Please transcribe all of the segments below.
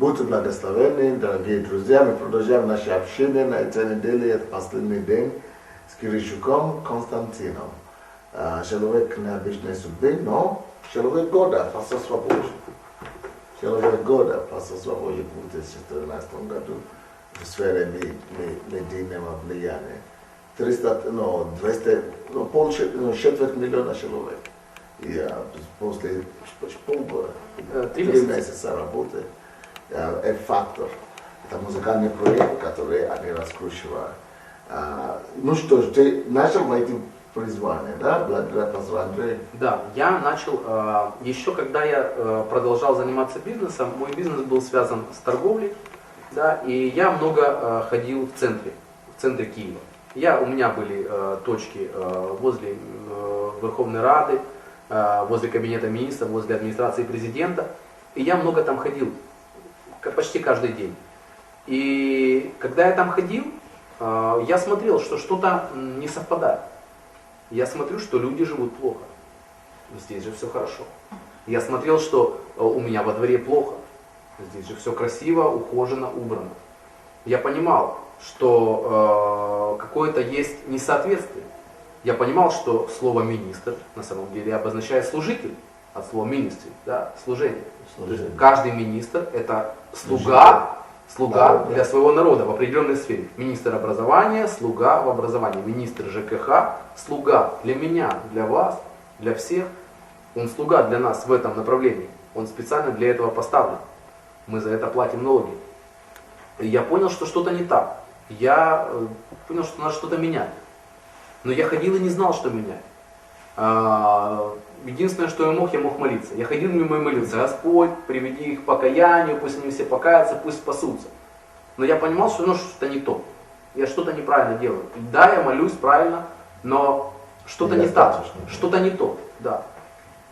Будьте благословенны, дорогие друзья. Мы продолжаем наше общение на этой неделе. Это последний день с Киричуком Константином. Человек необычной судьбы, но человек года по свободе. Человек года по свободе в 2014 году в сфере медийного влияния. 300, четверть миллиона человек. И после полгода, 3 месяца работы, F-Factor, это музыкальный проект, который они раскручивают. Ну что ж, ты начал найти призвание, да, благодаря пастору Андрею? Да, я начал, еще когда я продолжал заниматься бизнесом, мой бизнес был связан с торговлей, да, и я много ходил в центре Киева. У меня были точки возле Верховной Рады, возле кабинета министров, возле администрации президента, и я много там ходил, почти каждый день. И когда я там ходил, я смотрел, что что-то не совпадает. Я смотрю, что люди живут плохо. Здесь же все хорошо. Я смотрел, что у меня во дворе плохо. Здесь же все красиво, ухожено, убрано. Я понимал, что какое-то есть несоответствие. Я понимал, что слово «министр» на самом деле обозначает «служитель», от слова «министри», да, служение. То есть каждый министр – это слуга для своего народа в определенной сфере. Министр образования – слуга в образовании. Министр ЖКХ – слуга для меня, для вас, для всех. Он слуга для нас в этом направлении. Он специально для этого поставлен. Мы за это платим налоги. И я понял, что что-то не так. Я понял, что надо что-то менять. Но я ходил и не знал, что менять. Единственное, что я мог молиться. Я ходил мимо и молился: Господь, приведи их к покаянию, пусть они все покаятся, пусть спасутся. Но я понимал, что что-то не то. Я что-то неправильно делаю. Да, я молюсь правильно, но что-то не так, что-то не то. Да.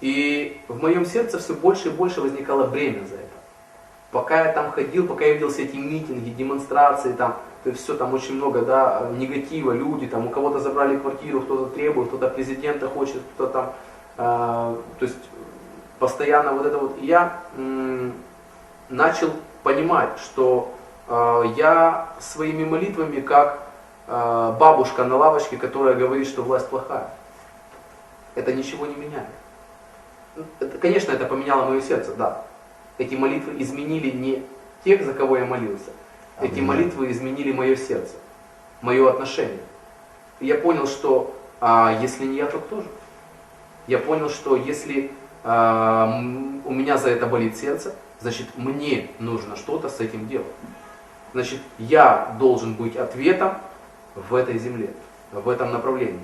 И в моем сердце все больше и больше возникало бремя за это. Пока я там ходил, пока я видел все эти митинги, демонстрации, там все там очень много, да, негатива, люди, там у кого-то забрали квартиру, кто-то требует, кто-то президента хочет, кто-то там, то есть постоянно вот это вот. И я начал понимать, что я своими молитвами как бабушка на лавочке, которая говорит, что власть плохая. Это ничего не меняет. Конечно, это поменяло мое сердце, да. Эти молитвы изменили не тех, за кого я молился. Эти молитвы изменили мое сердце, мое отношение. И я понял, что если не я, то кто же? Я понял, что если у меня за это болит сердце, значит мне нужно что-то с этим делать. Значит, я должен быть ответом в этой земле, в этом направлении.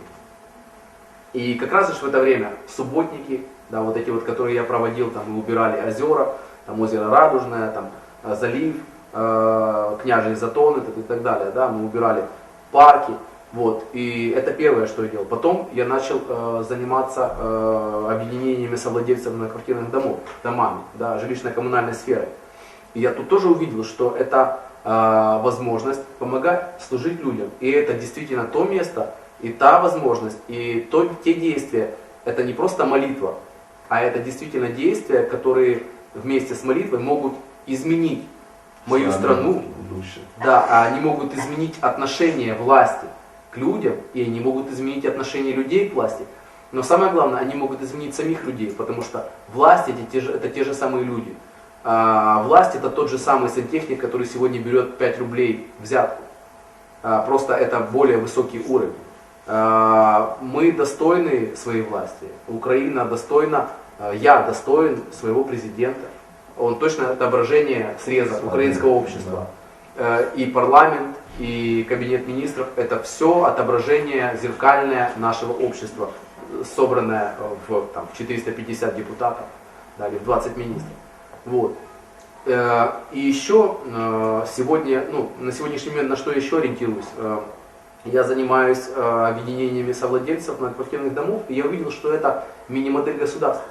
И как раз в это время субботники, да, вот эти вот, которые я проводил, там мы убирали озера, там озеро Радужное, там залив, Княжий Затон и так далее, да, мы убирали парки, вот, и это первое, что я делал. Потом я начал заниматься объединениями совладельцев многоквартирных домами, да, жилищно-коммунальной сферой. И я тут тоже увидел, что это возможность помогать, служить людям, и это действительно то место, и та возможность, и те действия, это не просто молитва, а это действительно действия, которые вместе с молитвой могут изменить мою страну, да, они могут изменить отношение власти к людям, и они могут изменить отношение людей к власти. Но самое главное, они могут изменить самих людей, потому что власть это те же самые люди. Власть это тот же самый сантехник, который сегодня берет 5 рублей взятку. Просто это более высокий уровень. Мы достойны своей власти. Украина достойна, я достоин своего президента. Он точно отображение среза украинского общества. И парламент, и кабинет министров – это все отображение зеркальное нашего общества, собранное в 450 депутатов, да, или в 20 министров. Вот. И еще сегодня, на сегодняшний момент на что я еще ориентируюсь? Я занимаюсь объединениями совладельцев многоквартирных домов, и я увидел, что это мини-модель государства.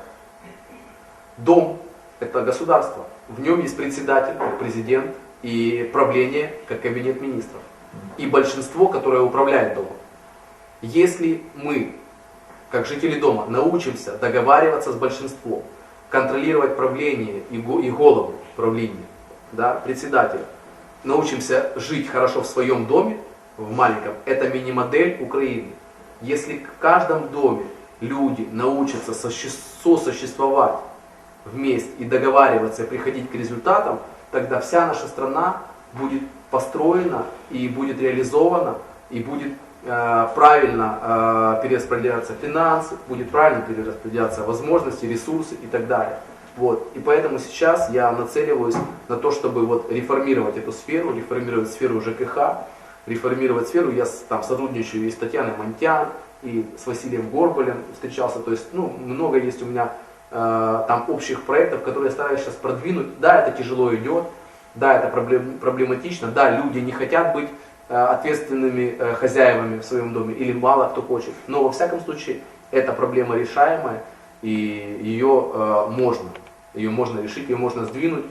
Дом – это государство. В нем есть председатель, как президент, и правление, как кабинет министров. И большинство, которое управляет домом. Если мы, как жители дома, научимся договариваться с большинством, контролировать правление и голову правления, да, председателя, научимся жить хорошо в своем доме, в маленьком, это мини-модель Украины. Если в каждом доме люди научатся сосуществовать вместе и договариваться, и приходить к результатам, тогда вся наша страна будет построена и будет реализована, и будет правильно перераспределяться финансы, будет правильно перераспределяться возможности, ресурсы и так далее. Вот. И поэтому сейчас я нацеливаюсь на то, чтобы вот реформировать эту сферу, реформировать сферу ЖКХ, реформировать сферу. Я там сотрудничаю и с Татьяной Монтян, и с Василием Горбалем встречался. То есть, ну, много есть у меня там общих проектов, которые я стараюсь сейчас продвинуть. Да, это тяжело идет, да, это проблематично, да, люди не хотят быть ответственными хозяевами в своем доме, или мало кто хочет. Но во всяком случае, эта проблема решаемая, и ее можно решить, ее можно сдвинуть.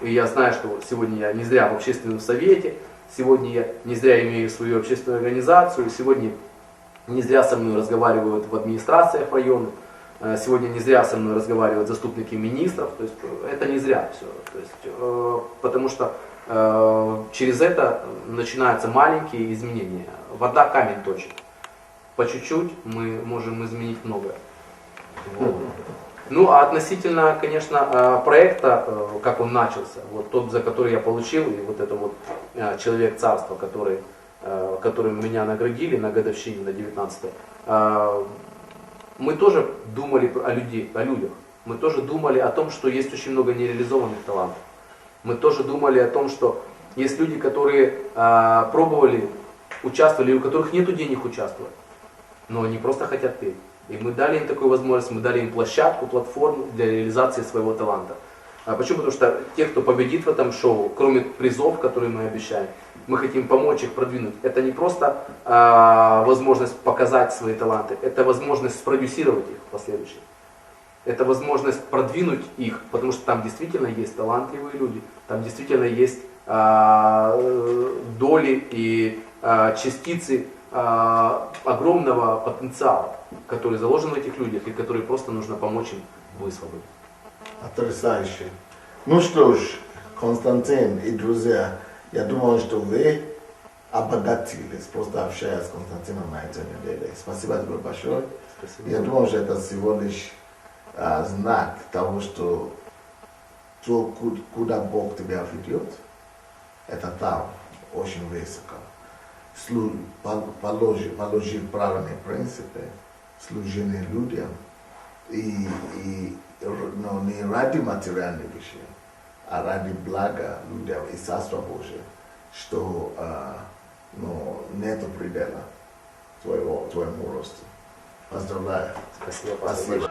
И я знаю, что сегодня я не зря в общественном совете, сегодня я не зря имею свою общественную организацию, сегодня не зря со мной разговаривают в администрациях районных, сегодня не зря со мной разговаривают заступники министров, то есть это не зря все, то есть, потому что через это начинаются маленькие изменения. Вода камень точит. По чуть-чуть мы можем изменить многое. Вот. Ну а относительно, конечно, проекта, как он начался, вот тот, за который я получил, и вот это вот человек царства, которым меня наградили на годовщине, на 19-й, мы тоже думали о людях. Мы тоже думали о том, что есть очень много нереализованных талантов. Мы тоже думали о том, что есть люди, которые пробовали, участвовали, у которых нет денег участвовать, но они просто хотят петь. И мы дали им такую возможность, мы дали им площадку, платформу для реализации своего таланта. Почему? Потому что те, кто победит в этом шоу, кроме призов, которые мы обещаем, мы хотим помочь их продвинуть. Это не просто возможность показать свои таланты, это возможность спродюсировать их в последующем. Это возможность продвинуть их, потому что там действительно есть талантливые люди, там действительно есть доли и частицы огромного потенциала, который заложен в этих людях и который просто нужно помочь им высвободить. Потрясающе. Ну что ж, Константин и друзья, я думаю, что вы обогатились, просто общаясь с Константином на этой неделе. Спасибо тебе большое. Спасибо. Я думаю, что это всего лишь знак того, что то, куда Бог тебя ведет, это там, очень высоко. Положить правильные принципы, служение людям, но не ради материальных вещей, а ради блага людям и Царства Божия, что нет предела твоему росту. Поздравляю. Спасибо. Спасибо.